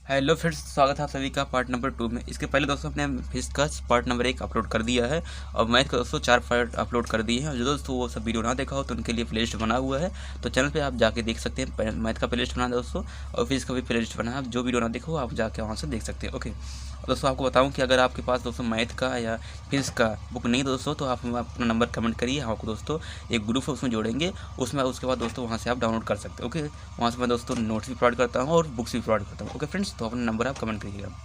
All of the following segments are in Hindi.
हेलो फ्रेंड्स, स्वागत है आप सभी का पार्ट नंबर 2 में। इसके पहले दोस्तों अपने फिजिक्स का पार्ट नंबर 1 अपलोड कर दिया है और मैथ का दोस्तों 4 पार्ट अपलोड कर दिए हैं। और जो दोस्तों वो सब वीडियो ना देखा हो तो उनके लिए प्लेलिस्ट बना हुआ है, तो चैनल पे आप जाके देख सकते हैं। मैथ का प्लेलिस्ट बना है दोस्तों और फिजिक्स का भी प्लेलिस्ट बना है। आप जो वीडियो ना देखो आप जाके वहाँ से देख सकते हैं। ओके, दोस्तों आपको बताऊँ कि अगर आपके पास दोस्तों मैथ का या फिजिक्स का बुक नहीं दोस्तों, तो आप अपना नंबर कमेंट करिए, हम आपको दोस्तों एक ग्रुप है उसमें जोड़ेंगे। उसमें उसके बाद दोस्तों वहाँ से आप डाउनलोड कर सकते हैं। ओके, वहाँ से मैं दोस्तों नोट्स भी प्रोवाइड करता हूँ और बुक्स भी प्रोवाइड करता हूँ। ओके फ्रेंड्स, तो अपना नंबर आप कमेंट करिएगा।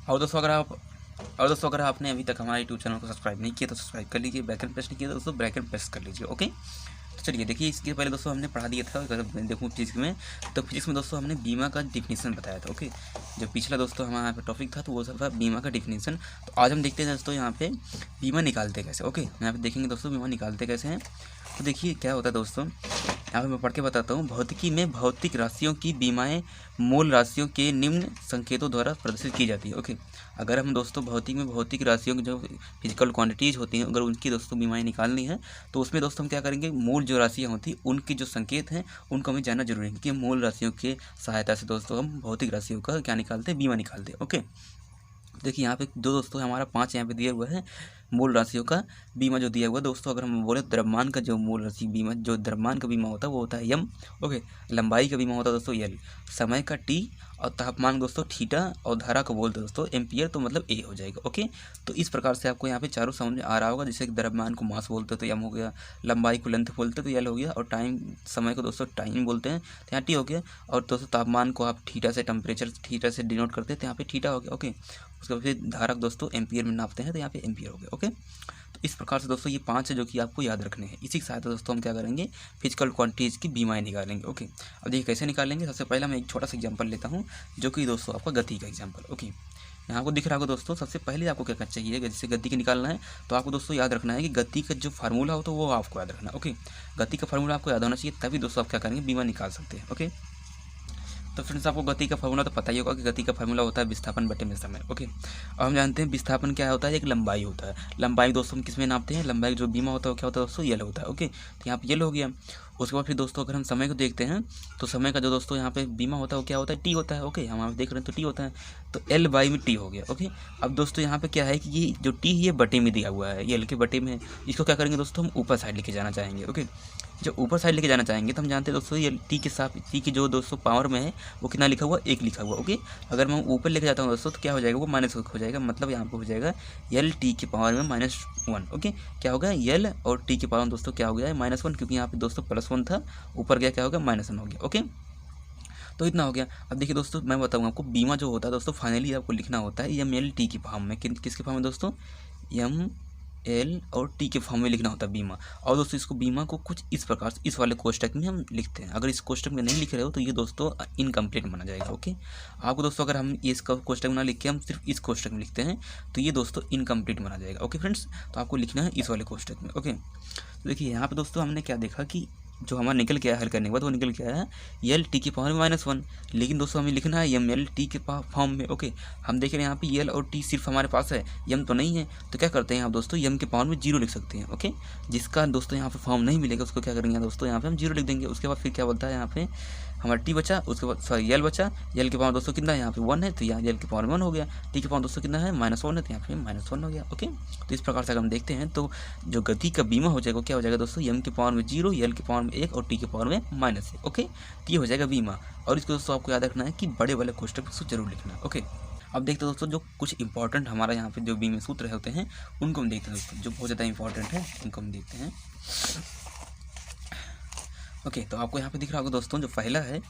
और दोस्तों अगर आपने अभी तक हमारे यूट्यूब चैनल को सब्सक्राइब नहीं किया तो सब्सक्राइब कर लीजिए। बेल आइकन प्रेस नहीं किया तो दोस्तों बेल आइकन प्रेस कर लीजिए। ओके, तो चलिए देखिए, इसके पहले दोस्तों हमने पढ़ा दिया था। अगर मैं देखूँ फिजिक्स में, तो फिजिक्स में दोस्तों हमने बीमा का डिफिनीशन बताया था। ओके, जो पिछला दोस्तों हमारे यहाँ पे टॉपिक था तो वो सब था बीमा का डिफिनीशन। तो आज हम देखते हैं दोस्तों यहाँ पे बीमा निकालते कैसे। ओके, यहाँ पे देखेंगे दोस्तों बीमा निकालते कैसे हैं। तो देखिए क्या होता है दोस्तों, यहाँ पे मैं पढ़ के बताता हूँ। भौतिकी में भौतिक राशियों की बीमाएं मूल राशियों के निम्न संकेतों द्वारा प्रदर्शित की जाती है। ओके, अगर हम दोस्तों भौतिक में भौतिक राशियों की जो फिजिकल क्वांटिटीज़ होती हैं, अगर उनकी दोस्तों बीमाएं निकालनी है तो उसमें दोस्तों हम क्या करेंगे, मूल जो राशियाँ होती हैं उनकी जो संकेत हैं उनको हमें जानना जरूरी है, क्योंकि मूल राशियों की सहायता से दोस्तों हम भौतिक राशियों का क्या निकालते हैं, बीमा निकालते हैं। ओके, देखिए यहाँ पे जो दोस्तों हमारा 5 यहाँ पे दिया हुआ है मूल राशियों का बीमा जो दिया हुआ है दोस्तों। अगर हम बोले द्रव्यमान का जो मूल राशि बीमा, जो द्रव्यमान का बीमा होता है वो होता है यम। ओके, लंबाई का बीमा होता है दोस्तों यल, समय का टी, और तापमान दोस्तों थीटा, और धारा को बोलते हैं दोस्तों एम्पियर, तो मतलब ए हो जाएगा। ओके, तो इस प्रकार से आपको यहाँ पे चारों समझ में आ रहा होगा। जैसे कि द्रव्यमान को मास बोलते हैं तो यम हो गया, लंबाई को लेंथ बोलते हैं तो यल हो गया, और टाइम समय को दोस्तों टाइम बोलते हैं तो यहाँ टी हो गया, और दोस्तों तापमान को आप थीटा से, टेम्परेचर थीटा से डिनोट करते हैं तो यहाँ पे थीटा हो गया। ओके, उसके बाद फिर धारा दोस्तों एम्पियर में नापते हैं तो यहाँ पे एम्पियर हो गया। ओके, तो इस प्रकार से दोस्तों ये 5 है जो कि आपको याद रखने हैं। इसी के साथ दोस्तों हम क्या करेंगे, फिजिकल क्वांटिटीज़ की बीमाएं निकालेंगे। ओके, अब देखिए कैसे निकालेंगे। सबसे पहला मैं एक छोटा सा एग्जांपल लेता हूँ जो कि दोस्तों आपका गति का एग्जांपल। ओके, यहाँ आपको दिख रहा होगा दोस्तों। सबसे पहले आपको क्या करना चाहिए, जैसे गति की निकालना है तो आपको दोस्तों याद रखना है कि गति का जो फार्मूला हो तो वो आपको याद रखना है। ओके, गति का फार्मूला आपको याद होना चाहिए, तभी दोस्तों आप क्या करेंगे, बीमा निकाल सकते हैं। ओके, तो फ्रेंड्स आपको गति का फार्मूला तो पता ही होगा कि गति का फार्मूला होता है विस्थापन बटे में समय। ओके, और हम जानते हैं विस्थापन क्या होता है, एक लंबाई होता है। लंबाई दोस्तों हम किस में नापते हैं, लंबाई जो बीमा होता है वो क्या होता है दोस्तों, यल होता है। ओके, तो यहाँ पे यल हो गया। उसके बाद फिर दोस्तों अगर हम समय को देखते हैं तो समय का जो दोस्तों यहाँ पे बीमा होता है वो क्या होता है, टी होता है। ओके, हम यहाँ देख रहे हैं तो टी होता है, तो एल बाई में टी हो गया। ओके, अब दोस्तों यहाँ पे क्या है कि ये जो टी है ये बटे में दिया हुआ है, ये एल के बटे में है। इसको क्या करेंगे दोस्तों, हम ऊपर साइड लेके जाना चाहेंगे। ओके, जब ऊपर साइड लेके जाना चाहेंगे तो हम जानते हैं दोस्तों ये टी के साथ, टी की जो दोस्तों पावर में है वो कितना लिखा हुआ, 1 लिखा हुआ। ओके, अगर मैं ऊपर लेके जाता हूँ दोस्तों तो क्या हो जाएगा, वो माइनस हो जाएगा। मतलब यहाँ पे हो जाएगा यल टी की पावर में -1। ओके, क्या होगा, यल और टी की पावर में दोस्तों क्या हो गया है, -1, क्योंकि यहाँ पे दोस्तों +1 था, ऊपर गया क्या हो गया, -1 हो गया। ओके, तो इतना हो गया। अब देखिए दोस्तों मैं बताऊँ आपको, बीमा जो होता है दोस्तों फाइनली आपको लिखना होता है एम एल टी की फॉर्म में। किसके फॉर्म में दोस्तों, एम एल और टी के फॉर्म में लिखना होता है बीमा। और दोस्तों इसको बीमा को कुछ इस प्रकार से इस वाले कोष्टक में हम लिखते हैं। अगर इस कोष्टक में नहीं लिख रहे हो तो ये दोस्तों इनकम्प्लीट माना जाएगा। ओके, आपको दोस्तों अगर हम ये इसका कोष्टक में ना लिख के हम सिर्फ इस कोष्टक में लिखते हैं तो ये दोस्तों इनकम्प्लीट माना जाएगा। ओके फ्रेंड्स, तो आपको लिखना है इस वाले कोष्टक में। ओके, तो देखिए यहाँ पे दोस्तों हमने क्या देखा कि जो हमारा निकल के आया हल करने के बाद वो निकल के आया है यल टी की पावर में -1, लेकिन दोस्तों हमें लिखना है एम एल टी के फॉर्म में। ओके, हम देख रहे हैं यहाँ पे यल और टी सिर्फ हमारे पास है, यम तो नहीं है, तो क्या करते हैं आप दोस्तों, यम के पावर में 0 लिख सकते हैं। ओके, जिसका दोस्तों यहाँ पे फॉर्म नहीं मिलेगा उसको क्या करेंगे दोस्तों, यहाँ पे हम 0 लिख देंगे। उसके बाद फिर क्या बोलता है यहाँ पे हमारा टी बचा, उसके बाद सॉरी यल बचा, यल के पावर दोस्तों कितना है, यहाँ पे 1 है तो यहाँ यल के पावर 1 हो गया, टी के पावर दोस्तों कितना है, -1 है तो यहाँ पे -1 हो गया। ओके, तो इस प्रकार से अगर हम देखते हैं तो जो गति का बीमा हो जाएगा क्या हो जाएगा दोस्तों, एम के पावर में 0, यल के पावर में 1 और टी के पावर में -1। ओके, तो ये हो जाएगा बीमा। और इसको दोस्तों आपको याद रखना है कि बड़े वाले कोष्टक में जरूर लिखना है। ओके, अब देखते हैं दोस्तों जो कुछ इंपॉर्टेंट हमारा यहाँ पे जो बीमा सूत्र होते हैं उनको हम देखते हैं दोस्तों, जो बहुत ज़्यादा इंपॉर्टेंट है उनको हम देखते हैं। ओके, तो आपको यहाँ पे दिख रहा होगा दोस्तों, जो पहला है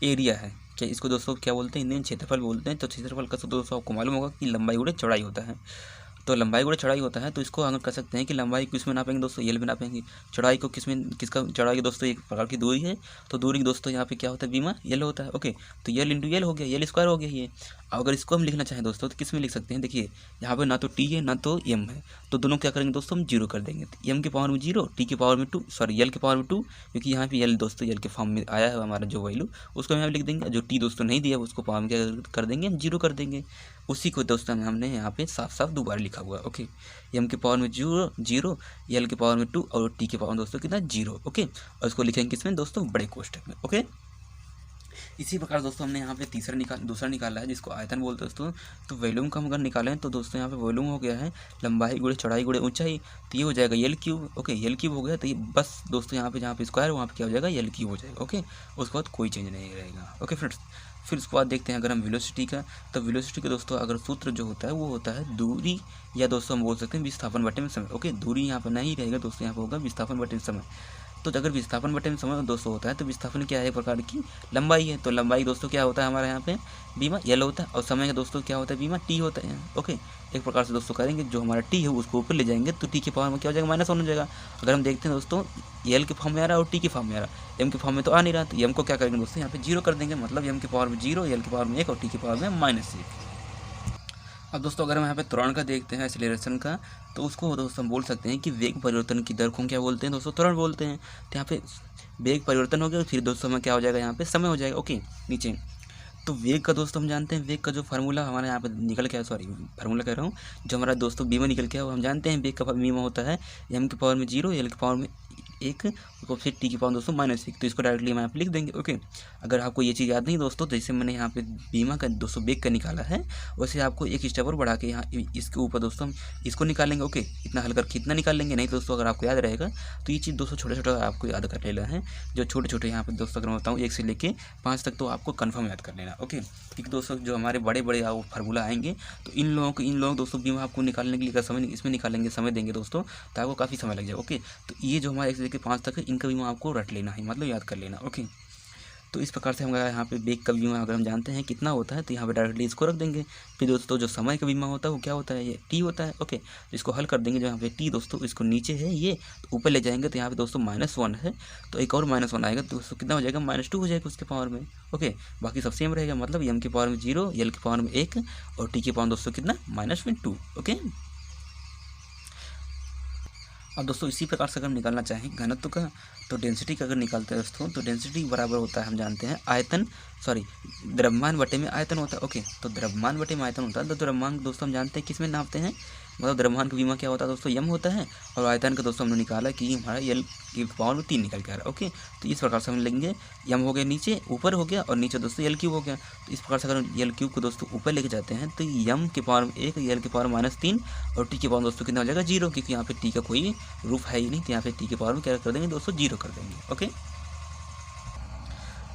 एरिया है, क्या इसको दोस्तों क्या बोलते हैं, इंडियन क्षेत्रफल बोलते हैं। तो क्षेत्रफल का सूत्र दोस्तों आपको मालूम होगा कि लंबाई गुणे चौड़ाई होता है। तो लंबाई गुणे चौड़ाई होता है, तो इसको हम कर सकते हैं कि लंबाई किस में नापेंगे दोस्तों, यल में नापेंगे। चौड़ाई को किस में, किसका चौड़ाई की दोस्तों एक प्रकार की दूरी है, तो दूरी की दोस्तों यहाँ पे क्या होता है, बीमा यल होता है। ओके, तो यल इंटू यल हो गया, यल स्क्वायर हो गया ये। अगर इसको हम लिखना चाहें दोस्तों तो किस में लिख सकते हैं, देखिए यहाँ पे ना तो टी है ना तो एम है, तो दोनों क्या करेंगे दोस्तों, हम 0 कर देंगे। तो एम के पावर में 0, टी के पावर में 2, सॉरी यल के पावर में 2, क्योंकि यहाँ पे यल दोस्तों यल के फॉर्म में आया है हमारा जो वैल्यू, उसको हम यहाँ लिख देंगे। जो टी दोस्तों नहीं दिया उसको पावर में क्या कर देंगे, हम 0 कर देंगे। उसी को दोस्तों हमने यहाँ पे साफ साफ दोबारा लिखा हुआ है। ओके, एम के पावर में 0, यल के पावर में 2 और टी के पावर में दोस्तों कितना 0। ओके, और इसको लिखेंगे किसमें दोस्तों, बड़े कोष्टक में। ओके, इसी प्रकार दोस्तों हमने यहाँ पे दूसरा निकाला है जिसको आयतन बोलते हैं दोस्तों। तो वॉल्यूम का हम अगर निकालें तो दोस्तों यहाँ पे वॉल्यूम हो गया है लंबाई गुणे चौड़ाई गुणे ऊंचाई, तो ये हो जाएगा यल क्यूब। ओके, यल क्यूब हो गया, तो ये बस दोस्तों यहाँ पे जहाँ पे स्क्वायर वहाँ पे क्या हो जाएगा, यल क्यूब हो जाएगा। ओके, उसके बाद कोई चेंज नहीं रहेगा। ओके फ्रेंड्स, फिर उसके बाद देखते हैं अगर हम वेलोसिटी का, तो वेलोसिटी का दोस्तों अगर सूत्र जो होता है वो होता है दूरी, या दोस्तों हम बोल सकते हैं विस्थापन बटे में समय। ओके, दूरी यहाँ पर नहीं रहेगा दोस्तों, यहाँ पर होगा विस्थापन बटे में समय। तो अगर विस्थापन बटे में समय दोस्तों होता है तो विस्थापन क्या है, एक प्रकार की लंबाई है। तो लंबाई दोस्तों क्या होता है हमारे यहाँ पे बीमा यल होता है, और समय का दोस्तों क्या होता है बीमा टी होता है। ओके, एक प्रकार से दोस्तों करेंगे जो हमारा टी है उसको ऊपर ले जाएंगे तो टी के पावर में क्या हो जाएगा, -1 हो जाएगा। अगर हम देखते हैं दोस्तों यल के फॉर्म में आ रहा है और टी के फॉर्म में आ रहा है, एम के फॉर्म में तो आ नहीं रहा, तो एम को क्या करेंगे दोस्तों यहाँ पे 0 कर देंगे, मतलब एम के पावर में 0, यल के पावर में 1 और टी के पावर में -1। अब दोस्तों अगर हम यहाँ पे त्वरण का देखते हैं, एक्सीलरेशन का, तो उसको दोस्तों हम बोल सकते हैं कि वेग परिवर्तन की दर को क्या बोलते हैं दोस्तों, त्वरण बोलते हैं। तो यहाँ पे वेग परिवर्तन हो गया, फिर दोस्तों हमें क्या हो जाएगा यहाँ पे समय हो जाएगा। ओके, नीचे तो वेग का दोस्तों हम जानते हैं, वेग का जो फार्मूला हमारे यहाँ पे निकल के आया, सॉरी फार्मूला कह रहा हूँ, जो हमारा दोस्तों बीमा निकल के आया वो हम जानते हैं। वेग का बीमा होता है एम के पावर में 0, एल के पावर में 1 और फिर टी के पावर दोस्तों -1। तो इसको डायरेक्टली हम यहाँ पे लिख देंगे। ओके, अगर आपको ये चीज़ याद नहीं दोस्तों, जैसे मैंने यहाँ पे बीमा का दोस्तों वेग का निकाला है, वैसे आपको एक स्टेप और बढ़ा के यहाँ इसके ऊपर दोस्तों हम इसको निकालेंगे। ओके, इतना हल करके इतना निकालेंगे, नहीं दोस्तों अगर आपको याद रहेगा तो ये चीज़ दोस्तों छोटे छोटे आपको याद कर लेना है। जो छोटे छोटे यहाँ पे दोस्तों अगर मैं बताऊँ 1 से लेके 5 तक, तो आपको कन्फर्म याद कर लेना। ओके, क्योंकि दोस्तों जो हमारे बड़े बड़े फार्मूला आएंगे तो इन लोगों दोस्तों बीमा आपको निकालने के लिए समय इसमें निकालेंगे, समय देंगे दोस्तों, तो आपको काफ़ी समय लग जाएगा। ओके, तो ये जो हमारे 1 से लेकर 5 तक है इनका बीमा आपको रट लेना है, मतलब याद कर लेना। ओके, तो इस प्रकार से हम यहाँ पे वेग का बीमा अगर हम जानते हैं कितना होता है तो यहाँ पे डायरेक्टली इसको रख देंगे। फिर दोस्तों जो समय का बीमा होता है वो क्या होता है, ये टी होता है। ओके, तो इसको हल कर देंगे, जो यहाँ पे टी दोस्तों इसको नीचे है ये, तो ऊपर ले जाएंगे तो यहाँ पे दोस्तों -1 है, तो एक और -1 आएगा तो दोस्तों कितना हो जाएगा, -2 हो जाएगा उसके पावर में। ओके, बाकी सब सेम रहेगा, मतलब एम के पावर में 0, एल के पावर में 1 और टी के पावर दोस्तों कितना -2। ओके, अब दोस्तों इसी प्रकार से अगर हम निकालना चाहें घनत्व का, तो डेंसिटी का अगर निकालते हैं दोस्तों, तो डेंसिटी बराबर होता है हम जानते हैं आयतन, सॉरी द्रव्यमान बटे में आयतन होता है। ओके, तो द्रव्यमान बटे में आयतन होता है, तो द्रव्यमान दोस्तों हम जानते हैं किस में नापते हैं, मतलब द्रव्यमान का बीमा क्या होता है दोस्तों, यम होता है, और आयतन का दोस्तों हमने निकाला कि हमारा यल की पावर में 3 निकल के आ रहा है। ओके, तो इस प्रकार से हम लेंगे, यम हो गया नीचे, ऊपर हो गया, और नीचे दोस्तों यल क्यूब हो गया। तो इस प्रकार से अगर यल क्यूब को दोस्तों ऊपर लेके जाते हैं तो यम के पावर में 1, यल के पावर -3 और टी के पावर दोस्तों कितना हो जाएगा 0, क्योंकि यहाँ पे टी का कोई रूप है ही नहीं, तो यहाँ पे टी के पावर में क्या कर देंगे दोस्तों 0 कर देंगे। ओके,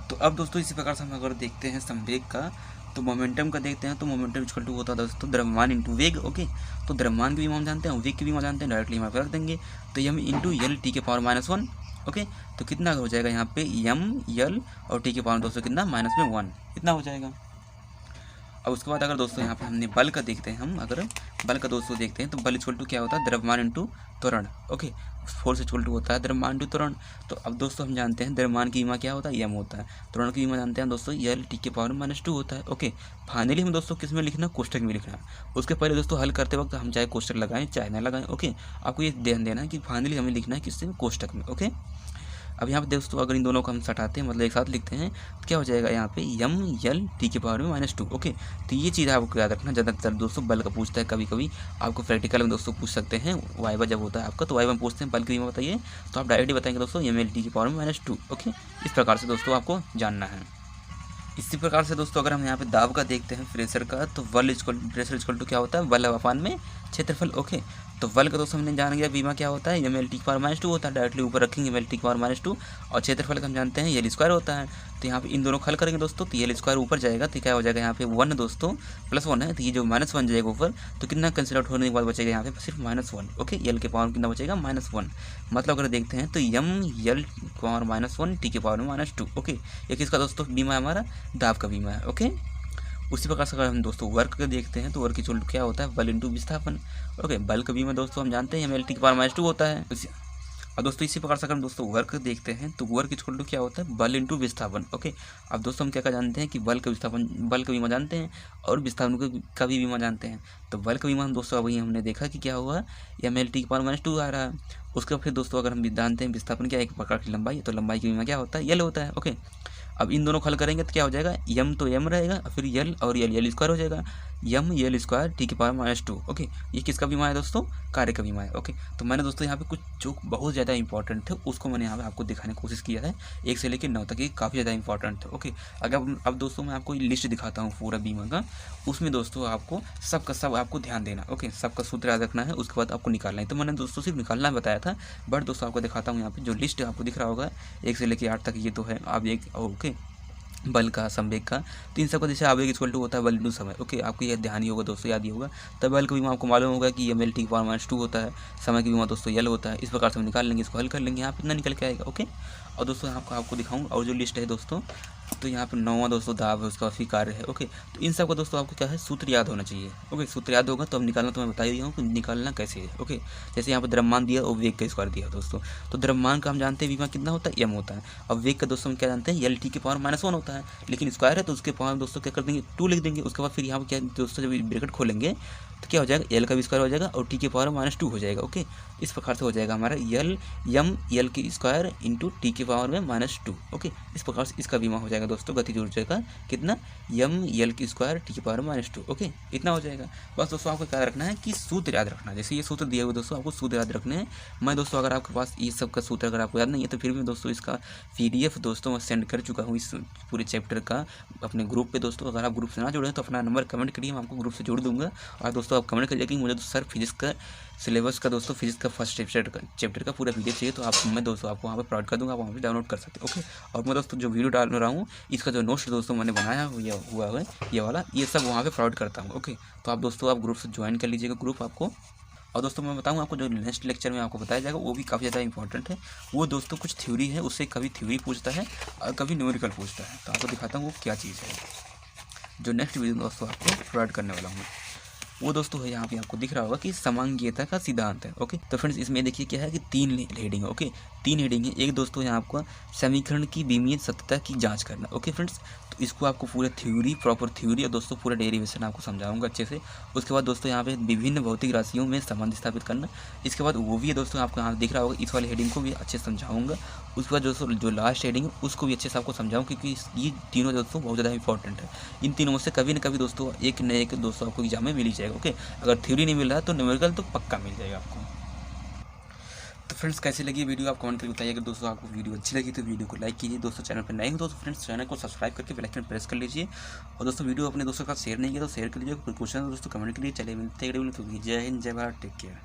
तो अब दोस्तों इसी प्रकार से हम अगर देखते हैं संवेग का, तो मोमेंटम का देखते हैं, तो मोमेंटम इक्वल टू होता है दोस्तों द्रव्यमान इंटू वेग। ओके, तो द्रव्यमान की बीमा हम जानते हैं, वेग की बीमा जानते हैं, डायरेक्टली यहाँ पर रख देंगे, तो यम इंटू यल टी के पावर -1। ओके, तो कितना हो जाएगा यहाँ पे यम यल और टी के पावर दोस्तों कितना -1 इतना हो जाएगा। अब उसके बाद अगर दोस्तों यहाँ पे हमने बल का देखते हैं, हम अगर बल का दोस्तों देखते हैं तो बल इक्वल टू क्या होता है, द्रव्यमान इंटू त्वरण। ओके, फोर्स इक्वल टू होता है द्रव्यमान इंटू त्वरण। तो अब दोस्तों हम जानते हैं द्रव्यमान की बीमा क्या होता है, यम होता है, त्वरण की बीमा जानते हैं दोस्तों यल टी के पावर -2 होता है। ओके, फाइनली हम दोस्तों किस में लिखना, कोष्टक में लिखना है। उसके पहले दोस्तों हल करते वक्त हम चाहे कोष्टक लगाएं चाहे ना लगाएं। ओके, आपको ये ध्यान देना है कि फाइनली हमें लिखना है किससे, कोष्टक में। ओके, अब यहाँ पे दोस्तों अगर इन दोनों को हम सटाते हैं, मतलब एक साथ लिखते हैं, तो क्या हो जाएगा यहाँ पे यम यल टी के पावर में -2। ओके, तो ये चीज़ आपको याद रखना, ज़्यादातर दोस्तों बल का पूछता है, कभी कभी आपको प्रैक्टिकल में दोस्तों पूछ सकते हैं, वाइवा जब होता है आपका तो वाइवा में पूछते हैं बल की बीमा बताइए, तो आप डायरेक्टली बताएंगे दोस्तों यम एल टी के पावर में -2। ओके, इस प्रकार से दोस्तों आपको जानना है। इसी प्रकार से दोस्तों अगर हम यहाँ पे दाब का देखते हैं प्रेशर का, तो प्रेशर इक्वल टू क्या होता है, बल अपान में क्षेत्रफल। ओके, तो बल का दोस्तों हमने जान गया बीमा क्या होता है, एम एल टी के पावर -2 होता है, डायरेक्टली ऊपर रखेंगे एम एल टी के पावर -2, और क्षेत्रफल का हम जानते हैं यल स्क्वायर होता है। तो यहाँ पे इन दोनों खल करेंगे दोस्तों, तो यल स्क्वायर ऊपर जाएगा तो क्या हो जाएगा यहाँ पे 1 दोस्तों +1 है, तो ये जो -1 जाएगा ऊपर, तो कितना कंसिडर आउट होने के बाद बचेगा यहाँ पे सिर्फ -1। ओके, यल के पावर कितना बचेगा -1, मतलब अगर देखते हैं तो यम यल पावर -1 टी के पावर में -2। ओके, एक इसका दोस्तों बीमा है हमारा दाब का बीमा है। ओके, उसी प्रकार से अगर हम दोस्तों वर्क का देखते हैं, तो वर्क इक्वल टू क्या होता है, बल इंटू विस्थापन। ओके, बल का बीमा दोस्तों हम जानते हैं एम एल टी के पावर -2 होता है। और दोस्तों इसी प्रकार से अगर हम दोस्तों वर्क देखते हैं, तो वर्क इक्वल टू क्या होता है, बल इंटू विस्थापन। ओके, अब दोस्तों हम क्या जानते हैं कि बल का बीमा जानते हैं और विस्थापन का भी बीमा जानते हैं। तो बल का बीमा हम दोस्तों अभी हमने देखा कि क्या हुआ, एम एल टी के पावर -2 आ रहा है। उसके फिर दोस्तों अगर हम जानते हैं विस्थापन क्या, एक प्रकार की लंबाई, तो लंबाई की बीमा क्या होता है, यल होता है। ओके, अब इन दोनों को हल करेंगे तो क्या हो जाएगा, यम तो यम रहेगा, फिर यल और यल स्क्वायर हो जाएगा, यम यल स्क्वायर टी की पावर -2। ओके, ये किसका बीमा है दोस्तों? कार्य का बीमा है। ओके, तो मैंने दोस्तों यहाँ पे कुछ जो बहुत ज़्यादा इंपॉर्टेंट थे उसको मैंने यहाँ पे आपको दिखाने की कोशिश किया है, 1 से लेकर 9 तक, ये काफ़ी ज़्यादा इंपॉर्टेंट थे। ओके, अगर अब दोस्तों मैं आपको लिस्ट दिखाता हूँ पूरा बीमा का, उसमें दोस्तों आपको सबका सब आपको ध्यान देना। ओके, सबका सूत्र याद रखना है, उसके बाद आपको निकालना है। तो मैंने दोस्तों सिर्फ निकालना बताया था, बट दोस्तों आपको दिखाता हूँ यहाँ पे जो लिस्ट आपको दिख रहा होगा 1 से लेकर 8 तक, ये तो है आप एक ओके बल का, संवेग का, तो इन सबका जैसे आवेग इक्वल टू होता है बल इंटू समय। ओके, आपको यह ध्यान ही होगा दोस्तों, याद ही होगा। तब बल का बीमा आपको मालूम होगा कि एम एल टी की पावर -2 होता है, समय की बीमा दोस्तों यल होता है। इस प्रकार से हम निकाल लेंगे, इसको हल कर लेंगे, यहाँ पे इतना निकल के आएगा। ओके, और दोस्तों यहाँ आपको दिखाऊँ और जो लिस्ट है दोस्तों, तो यहाँ पर 9वां दोस्तों दाब है, उसका स्वीकार्य है। ओके, तो इन सब का दोस्तों आपको क्या है, सूत्र याद होना चाहिए। ओके, सूत्र याद होगा तो अब निकालना तो मैं बता ही दिया हूँ कि निकालना कैसे है। ओके, जैसे यहाँ पर द्रव्यमान दिया और वेग का स्क्वायर दिया दोस्तों, तो द्रव्यमान का हम जानते हैं बीमा कितना होता है, एम होता है। और वेग का दोस्तों हम क्या जानते हैं, एल टी की पावर -1 होता है, लेकिन स्क्वायर है तो उसके पावर दोस्तों क्या कर देंगे, 2 लिख देंगे। उसके बाद फिर यहाँ पर क्या दोस्तों जब ब्रैकेट खोलेंगे तो क्या हो जाएगा, एल का भी स्क्वायर हो जाएगा और टी की पावर -2 हो जाएगा। ओके, इस प्रकार से हो जाएगा हमारा यल यम यल की स्क्वायर इंटू टी की पावर में -2। ओके, इस प्रकार से इसका बीमा हो जाएगा दोस्तों गतिज ऊर्जा का कितना, यम यल की स्क्वायर टी की पावर में -2। ओके, इतना हो जाएगा। बस दोस्तों आपको क्या रखना है कि सूत्र याद रखना है। जैसे ये सूत्र दिए हुए दोस्तों आपको सूत्र याद रखने हैं। मैं दोस्तों अगर आपके पास ये सब का सूत्र अगर आपको याद नहीं है तो फिर भी दोस्तों इसका PDF दोस्तों मैं सेंड कर चुका हूँ इस पूरे चैप्टर का अपने ग्रुप पे दोस्तों। अगर आप ग्रुप से ना जुड़े हैं तो अपना नंबर कमेंट करिए, मैं आपको ग्रुप से जोड़ दूंगा। और दोस्तों आप कमेंट करिए कि मुझे तो सर फिजिक्स का सिलेबस का दोस्तों फिजिक्स का फर्स्ट चैप्टर का पूरा PDF चाहिए, तो आप मैं दोस्तों आपको वहाँ पे प्रोवाइड कर दूँगा, आप वहाँ पे डाउनलोड कर सकते हैं। ओके, और मैं दोस्तों जो वीडियो डाल रहा हूँ इसका जो नोट्स दोस्तों मैंने बनाया हुआ है ये वाला, ये सब वहाँ पे प्रोवाइड करता हूँ। ओके, तो आप दोस्तों आप ग्रुप से ज्वाइन कर लीजिएगा ग्रुप आपको। और दोस्तों मैं बताऊँ आपको जो नेक्स्ट लेक्चर में आपको बताया जाएगा वो भी काफ़ी ज़्यादा इंपॉर्टेंट है। वो दोस्तों कुछ थ्योरी है, उससे कभी थ्योरी पूछता है और कभी न्यूमेरिकल पूछता है, तो आपको दिखाता हूँ वो क्या चीज़ है जो नेक्स्ट वीडियो में दोस्तों आपको प्रोवाइड करने वाला हूँ। वो दोस्तों है यहाँ पे आपको दिख रहा होगा कि समांगीयता का सिद्धांत है। ओके, तो फ्रेंड्स इसमें देखिए क्या है कि 3 हेडिंग है। ओके, 3 हेडिंग है। एक दोस्तों यहाँ आपको समीकरण की बीमीय सत्यता की जांच करना। ओके फ्रेंड्स, तो इसको आपको पूरा थ्योरी, प्रॉपर थ्योरी और दोस्तों पूरा डेरिवेशन आपको समझाऊंगा अच्छे से। उसके बाद दोस्तों यहाँ पे विभिन्न भौतिक राशियों में संबंध स्थापित करना, इसके बाद वो भी है दोस्तों आपको यहाँ दिख रहा होगा, इस वाली हेडिंग को भी अच्छे से समझाऊंगा। उसके बाद दोस्तों जो लास्ट हेडिंग है उसको भी अच्छे से आपको समझाऊँ, क्योंकि ये तीनों दोस्तों बहुत ज़्यादा इंपॉर्टेंट है। इन तीनों में से कभी न कभी दोस्तों एक न एक दोस्तों आपको एग्जाम में मिल ही जाएगा। ओके, अगर थ्योरी नहीं मिल रहा है तो न्यूमेरिकल तो पक्का मिल जाएगा आपको। तो फ्रेंड्स कैसी लगी वीडियो आप कमेंट करके बताइए। अगर दोस्तों आपको वीडियो अच्छी लगी तो वीडियो को लाइक कीजिए। दोस्तों चैनल पर नए हो तो फ्रेंड्स चैनल को सब्सक्राइब करके बेल आइकन प्रेस कर लीजिए। और दोस्तों वीडियो अपने दोस्तों के साथ शेयर नहीं किया तो शेयर कर लीजिए। कोई क्वेश्चन दोस्तों कमेंट करिए। चलिए मिलते हैं, तो जय हिंद, जय भारत, टेक केयर।